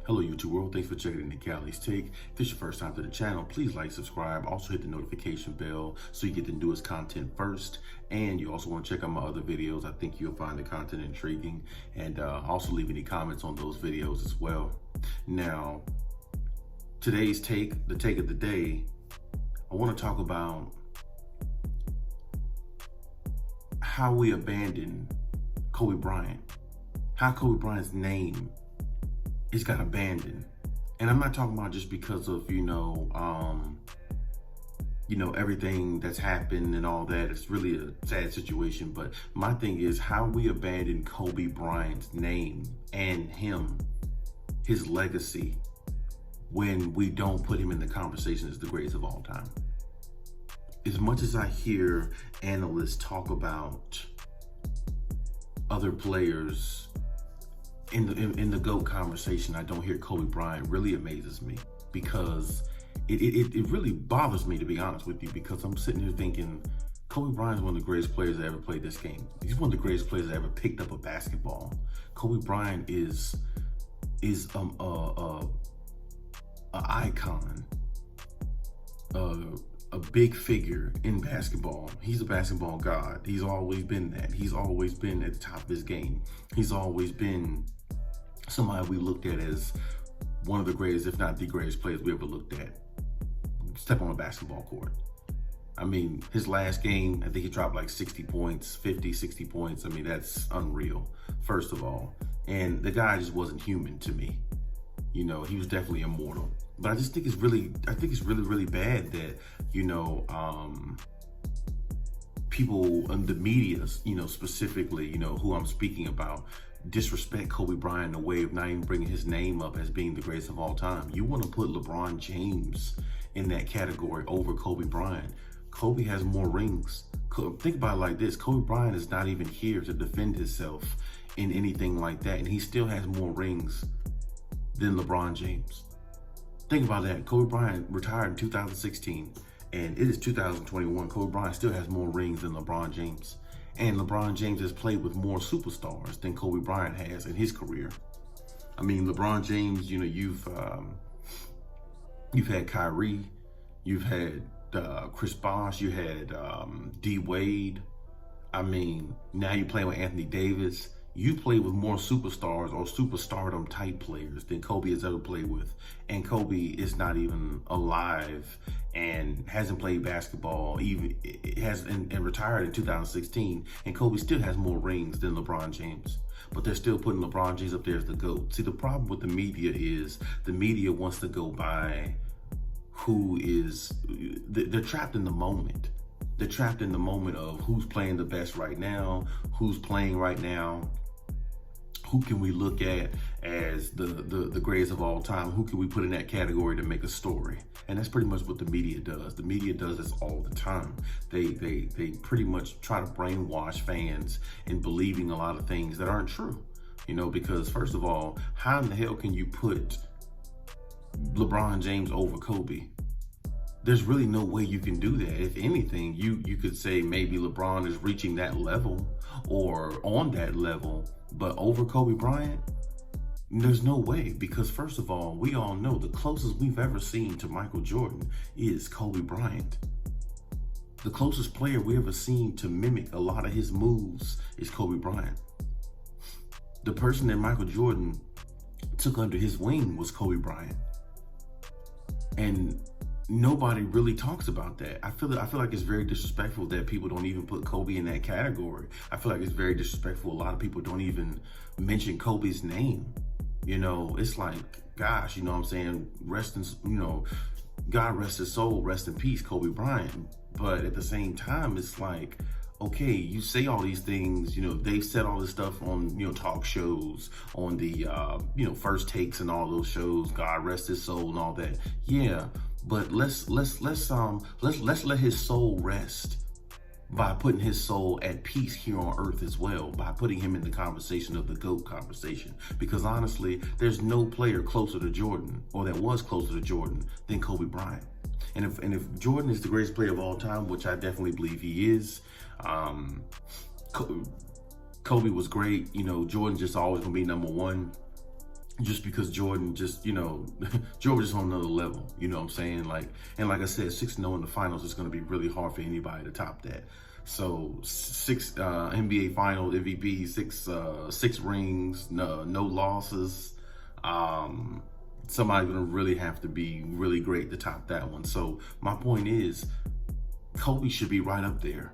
Hello YouTube world, thanks for checking in the Khaliis Take. If it's your first time to the channel, please like, subscribe, also hit the notification bell so you get the newest content first. And you also want to check out my other videos. I think you'll find the content intriguing, and also leave any comments on those videos as well. Now, today's take, the take of the day, I want to talk about how we abandoned Kobe Bryant, how Kobe Bryant's name it's got abandoned. And I'm not talking about just because of, everything that's happened and all that. It's really a sad situation. But my thing is how we abandon Kobe Bryant's name and his legacy, when we don't put him in the conversation as the greatest of all time. As much as I hear analysts talk about other players in the GOAT conversation, I don't hear Kobe Bryant. Really amazes me, because it really bothers me, to be honest with you, because I'm sitting here thinking Kobe Bryant is one of the greatest players that ever played this game. He's one of the greatest players that ever picked up a basketball. Kobe Bryant is a icon, a big figure in basketball. He's a basketball god. He's always been that. He's always been at the top of his game. He's always been somebody we looked at as one of the greatest, if not the greatest players we ever looked at step on a basketball court. I mean, his last game, I think he dropped like 60 points, 50, 60 points. I mean, that's unreal, first of all. And the guy just wasn't human to me. He was definitely immortal. But I just think it's really, really bad that, people in the media, specifically, who I'm speaking about, disrespect Kobe Bryant in a way of not even bringing his name up as being the greatest of all time. You want to put LeBron James in that category over Kobe Bryant. Kobe has more rings. Think about it like this. Kobe Bryant is not even here to defend himself in anything like that, and he still has more rings than LeBron James. Think about that. Kobe Bryant retired in 2016, and it is 2021. Kobe Bryant still has more rings than LeBron James. And LeBron James has played with more superstars than Kobe Bryant has in his career. I mean, LeBron James, you've had Kyrie, you've had Chris Bosh, you had D Wade. I mean, now you're playing with Anthony Davis. You played with more superstars or superstardom type players than Kobe has ever played with. And Kobe is not even alive and hasn't played basketball, and retired in 2016. And Kobe still has more rings than LeBron James. But they're still putting LeBron James up there as the GOAT. See, the problem with the media is the media wants to go by they're trapped in the moment. They're trapped in the moment of who's playing the best right now, who's playing right now. Who can we look at as the greatest of all time? Who can we put in that category to make a story? And that's pretty much what the media does. The media does this all the time. They pretty much try to brainwash fans in believing a lot of things that aren't true. Because first of all, how in the hell can you put LeBron James over Kobe? There's really no way you can do that. If anything, you could say maybe LeBron is reaching that level or on that level, but over Kobe Bryant, there's no way. Because first of all, we all know the closest we've ever seen to Michael Jordan is Kobe Bryant. The closest player we ever seen to mimic a lot of his moves is Kobe Bryant. The person that Michael Jordan took under his wing was Kobe Bryant. And nobody really talks about that. I feel like it's very disrespectful that people don't even put Kobe in that category. I feel like it's very disrespectful. A lot of people don't even mention Kobe's name. It's like, gosh, what I'm saying? God rest his soul, rest in peace, Kobe Bryant. But at the same time, it's like, okay, you say all these things, they've said all this stuff on, talk shows, on the, First Takes and all those shows, God rest his soul and all that. Yeah, but let's let his soul rest by putting his soul at peace here on earth as well, by putting him in the conversation of the GOAT conversation. Because honestly, there's no player closer to Jordan, or that was closer to Jordan, than Kobe Bryant. And if Jordan is the greatest player of all time, which I definitely believe he is, Kobe was great. Jordan just always gonna be number one. just because Jordan just, Jordan just on another level, you know what I'm saying? And like I said, 6-0 in the finals is going to be really hard for anybody to top that. So 6 NBA Finals MVP, six rings, no losses. Somebody's going to really have to be really great to top that one. So my point is, Kobe should be right up there,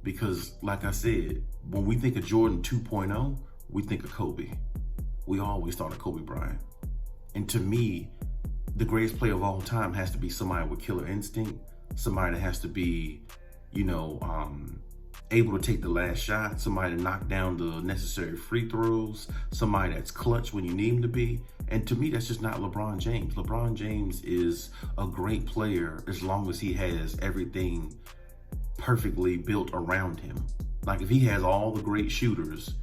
because like I said, when we think of Jordan 2.0, we think of Kobe. We always thought of Kobe Bryant. And to me, the greatest player of all time has to be somebody with killer instinct, somebody that has to be, able to take the last shot, somebody to knock down the necessary free throws, somebody that's clutch when you need him to be. And to me, that's just not LeBron James. LeBron James is a great player as long as he has everything perfectly built around him. Like if he has all the great shooters,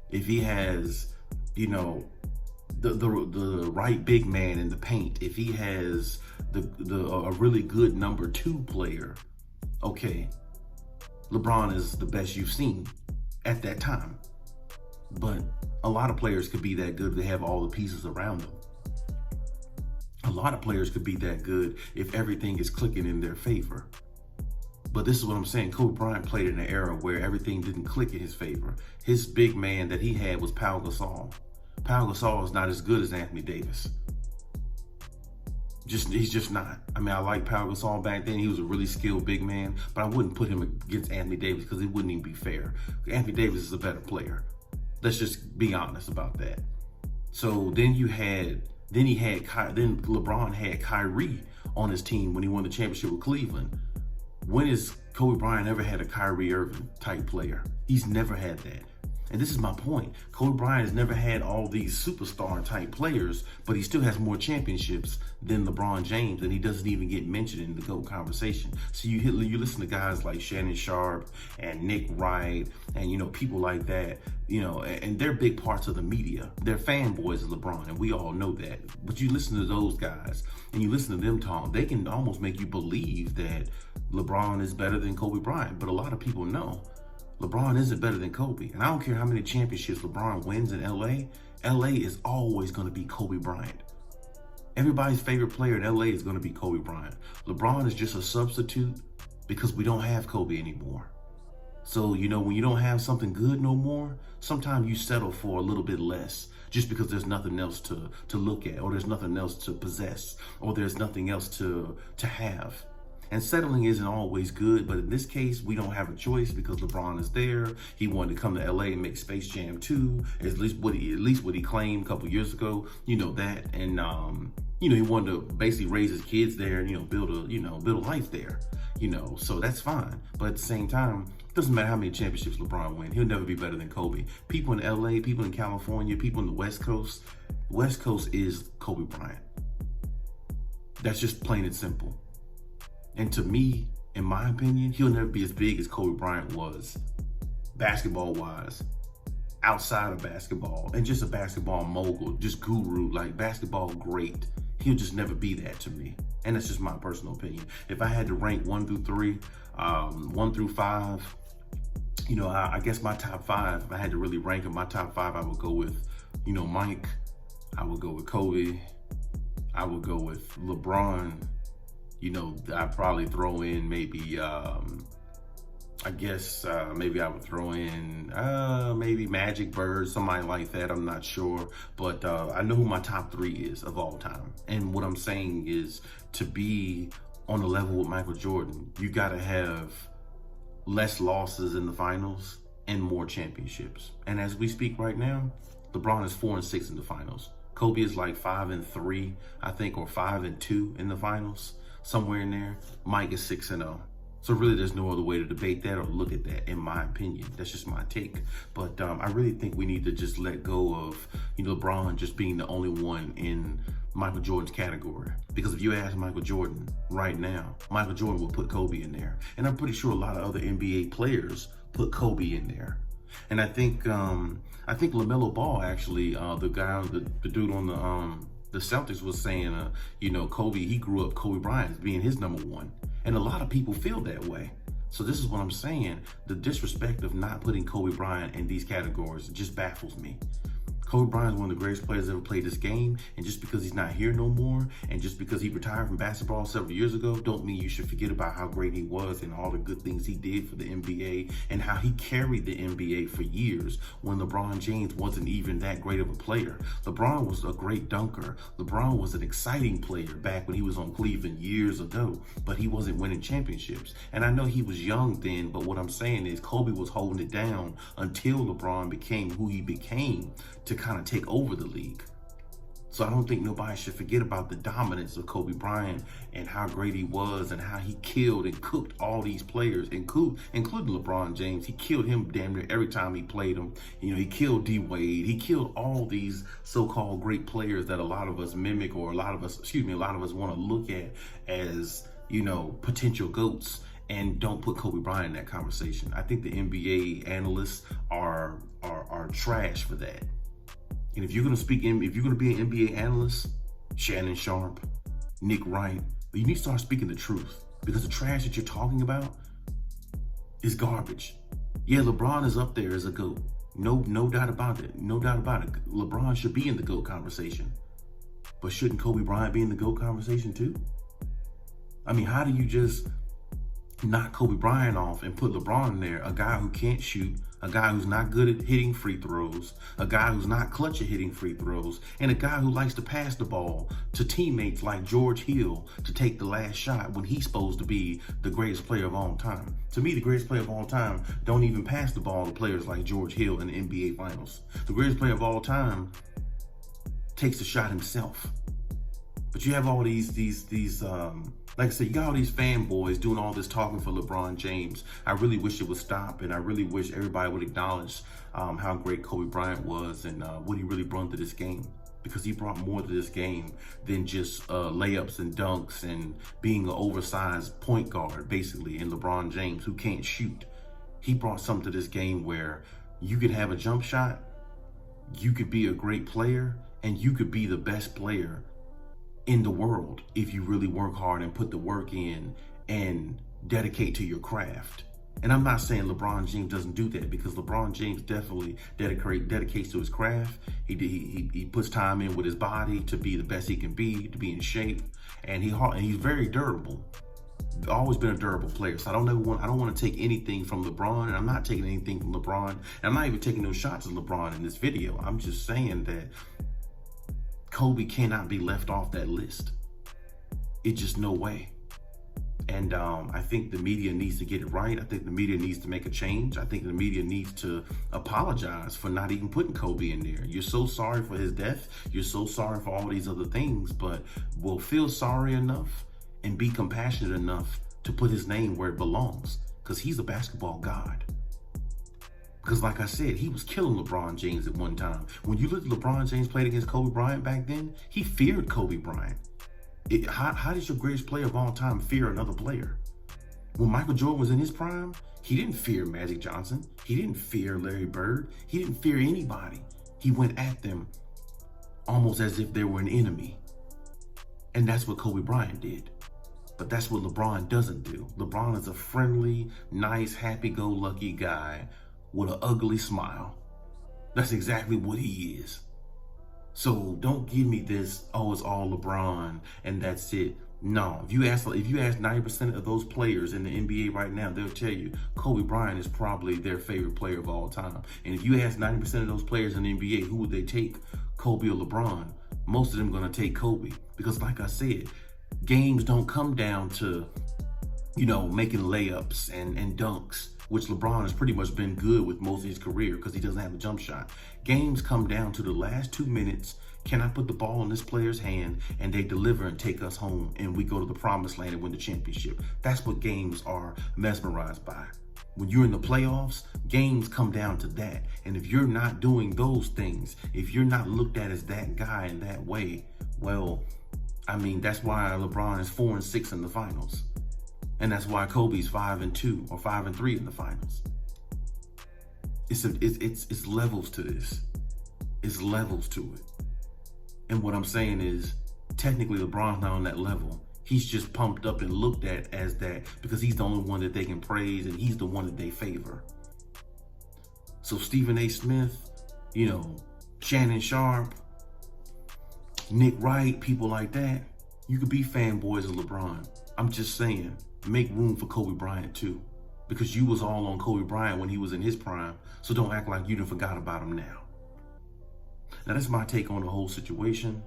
if he has, the right big man in the paint, if he has a really good number 2 player, okay, LeBron is the best you've seen at that time. But a lot of players could be that good if they have all the pieces around them. A lot of players could be that good if everything is clicking in their favor. But this is what I'm saying. Kobe Bryant played in an era where everything didn't click in his favor. His big man that he had was Pau Gasol. Pau Gasol is not as good as Anthony Davis. He's just not. I mean, I like Pau Gasol back then. He was a really skilled big man, but I wouldn't put him against Anthony Davis because it wouldn't even be fair. Anthony Davis is a better player. Let's just be honest about that. So then LeBron had Kyrie on his team when he won the championship with Cleveland. When has Kobe Bryant ever had a Kyrie Irving type player? He's never had that. And this is my point. Kobe Bryant has never had all these superstar type players, but he still has more championships than LeBron James, and he doesn't even get mentioned in the GOAT conversation. So you listen to guys like Shannon Sharp and Nick Wright and, people like that, and they're big parts of the media. They're fanboys of LeBron, and we all know that. But you listen to those guys and you listen to them talk, they can almost make you believe that LeBron is better than Kobe Bryant. But a lot of people know LeBron isn't better than Kobe. And I don't care how many championships LeBron wins in LA, LA is always going to be Kobe Bryant. Everybody's favorite player in LA is going to be Kobe Bryant. LeBron is just a substitute because we don't have Kobe anymore. So, when you don't have something good no more, sometimes you settle for a little bit less just because there's nothing else to look at, or there's nothing else to possess, or there's nothing else to have. And settling isn't always good, but in this case, we don't have a choice because LeBron is there. He wanted to come to LA and make Space Jam 2, at least what he claimed a couple years ago. You know that, and he wanted to basically raise his kids there and build a life there. So that's fine. But at the same time, it doesn't matter how many championships LeBron wins. He'll never be better than Kobe. People in LA, people in California, people in the West Coast is Kobe Bryant. That's just plain and simple. And to me, in my opinion, he'll never be as big as Kobe Bryant was, basketball-wise, outside of basketball, and just a basketball mogul, just guru, like basketball great. He'll just never be that to me. And that's just my personal opinion. If I had to rank 1 through 3, 1 through 5, I guess my top 5, if I had to really rank in my top 5, I would go with, Mike. I would go with Kobe. I would go with LeBron. I'd probably throw in maybe, maybe I would throw in maybe Magic Bird, somebody like that. I'm not sure. But I know who my top 3 is of all time. And what I'm saying is, to be on the level with Michael Jordan, you got to have less losses in the finals and more championships. And as we speak right now, LeBron is 4-6 in the finals. Kobe is like 5-3, I think, or 5-2 in the finals. Somewhere in there. Mike is 6-0. So really there's no other way to debate that or look at that, in my opinion. That's just my take. But I really think we need to just let go of LeBron just being the only one in Michael Jordan's category. Because if you ask Michael Jordan right now, Michael Jordan will put Kobe in there. And I'm pretty sure a lot of other NBA players put Kobe in there. And I think LaMelo Ball actually, the dude on the Celtics was saying, Kobe, he grew up Kobe Bryant being his number 1. And a lot of people feel that way. So this is what I'm saying. The disrespect of not putting Kobe Bryant in these categories just baffles me. Kobe Bryant is one of the greatest players that ever played this game, and just because he's not here no more, and just because he retired from basketball several years ago, don't mean you should forget about how great he was and all the good things he did for the NBA and how he carried the NBA for years when LeBron James wasn't even that great of a player. LeBron was a great dunker. LeBron was an exciting player back when he was on Cleveland years ago, but he wasn't winning championships. And I know he was young then, but what I'm saying is Kobe was holding it down until LeBron became who he became to kind of take over the league. So I don't think nobody should forget about the dominance of Kobe Bryant and how great he was and how he killed and cooked all these players, including LeBron James. He killed him damn near every time he played him. You know, he killed D Wade. He killed all these so-called great players that a lot of us mimic, or a lot of us want to look at as, you know, potential GOATs, and don't put Kobe Bryant in that conversation. I think the NBA analysts are trash for that. And if you're going to be an NBA analyst, Shannon Sharp, Nick Wright, you need to start speaking the truth, because the trash that you're talking about is garbage. Yeah, LeBron is up there as a GOAT. No doubt about it. No doubt about it. LeBron should be in the GOAT conversation. But shouldn't Kobe Bryant be in the GOAT conversation too? I mean, how do you just knock Kobe Bryant off and put LeBron in there, a guy who can't shoot, a guy who's not good at hitting free throws, a guy who's not clutch at hitting free throws, and a guy who likes to pass the ball to teammates like George Hill to take the last shot when he's supposed to be the greatest player of all time? To me, the greatest player of all time don't even pass the ball to players like George Hill in the NBA Finals. The greatest player of all time takes the shot himself. But you have all these like I said, you got all these fanboys doing all this talking for LeBron James. I really wish it would stop, and I really wish everybody would acknowledge how great Kobe Bryant was and what he really brought to this game. Because he brought more to this game than just layups and dunks and being an oversized point guard, basically, and LeBron James, who can't shoot. He brought something to this game where you could have a jump shot, you could be a great player, and you could be the best player in the world if you really work hard and put the work in and dedicate to your craft. And I'm not saying LeBron James doesn't do that, because LeBron James definitely dedicates to his craft. He puts time in with his body to be the best he can be, to be in shape, and he's very durable. Always been a durable player. So I don't want to take anything from LeBron, and I'm not taking anything from LeBron, and I'm not even taking no shots at LeBron in this video. I'm just saying that Kobe cannot be left off that list. It's just no way. And I think the media needs to get it right. I think the media needs to make a change. I think the media needs to apologize for not even putting Kobe in there. You're so sorry for his death. You're so sorry for all these other things, but will feel sorry enough and be compassionate enough to put his name where it belongs, because he's a basketball god. Because like I said, he was killing LeBron James at one time. When you look at LeBron James played against Kobe Bryant back then, he feared Kobe Bryant. How does your greatest player of all time fear another player? When Michael Jordan was in his prime, he didn't fear Magic Johnson. He didn't fear Larry Bird. He didn't fear anybody. He went at them almost as if they were an enemy. And that's what Kobe Bryant did. But that's what LeBron doesn't do. LeBron is a friendly, nice, happy-go-lucky guy with an ugly smile. That's exactly what he is. So don't give me this, oh, it's all LeBron and that's it. No, if you ask 90% of those players in the NBA right now, they'll tell you Kobe Bryant is probably their favorite player of all time. And if you ask 90% of those players in the NBA, who would they take, Kobe or LeBron? Most of them are going to take Kobe, because like I said, games don't come down to, you know, making layups and dunks, which LeBron has pretty much been good with most of his career because he doesn't have a jump shot. Games come down to the last 2 minutes. Can I put the ball in this player's hand and they deliver and take us home and we go to the promised land and win the championship? That's what games are mesmerized by. When you're in the playoffs, games come down to that. And if you're not doing those things, if you're not looked at as that guy in that way, well, I mean, that's why LeBron is 4-6 in the finals. And that's why Kobe's 5-2 or 5-3 in the finals. It's levels to this. It's levels to it. And what I'm saying is, technically LeBron's not on that level. He's just pumped up and looked at as that because he's the only one that they can praise and he's the one that they favor. So Stephen A. Smith, you know, Shannon Sharp, Nick Wright, people like that. You could be fanboys of LeBron. I'm just saying, make room for Kobe Bryant too, because you was all on Kobe Bryant when he was in his prime. So don't act like you done forgot about him now. Now that's my take on the whole situation.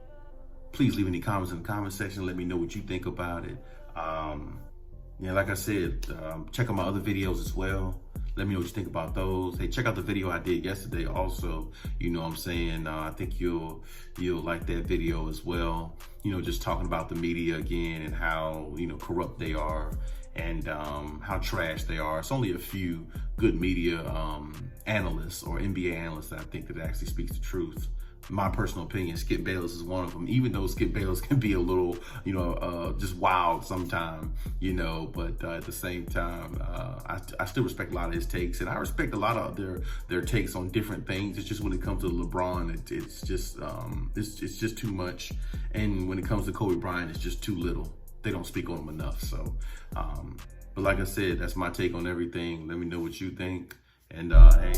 Please leave any comments in the comment section. Let me know what you think about it. Yeah, like I said, check out my other videos as well. Let me know what you think about those. Hey, check out the video I did yesterday also. You know what I'm saying? I think you'll like that video as well. You know, just talking about the media again and how, you know, corrupt they are and how trash they are. It's only a few good media analysts or NBA analysts that I think that actually speaks the truth. My personal opinion, Skip Bayless is one of them, even though Skip Bayless can be a little, you know, just wild sometimes, you know, but at the same time, I still respect a lot of his takes, and I respect a lot of their takes on different things. It's just when it comes to LeBron, it's just too much. And when it comes to Kobe Bryant, it's just too little. They don't speak on him enough. So, but like I said, that's my take on everything. Let me know what you think. And hey.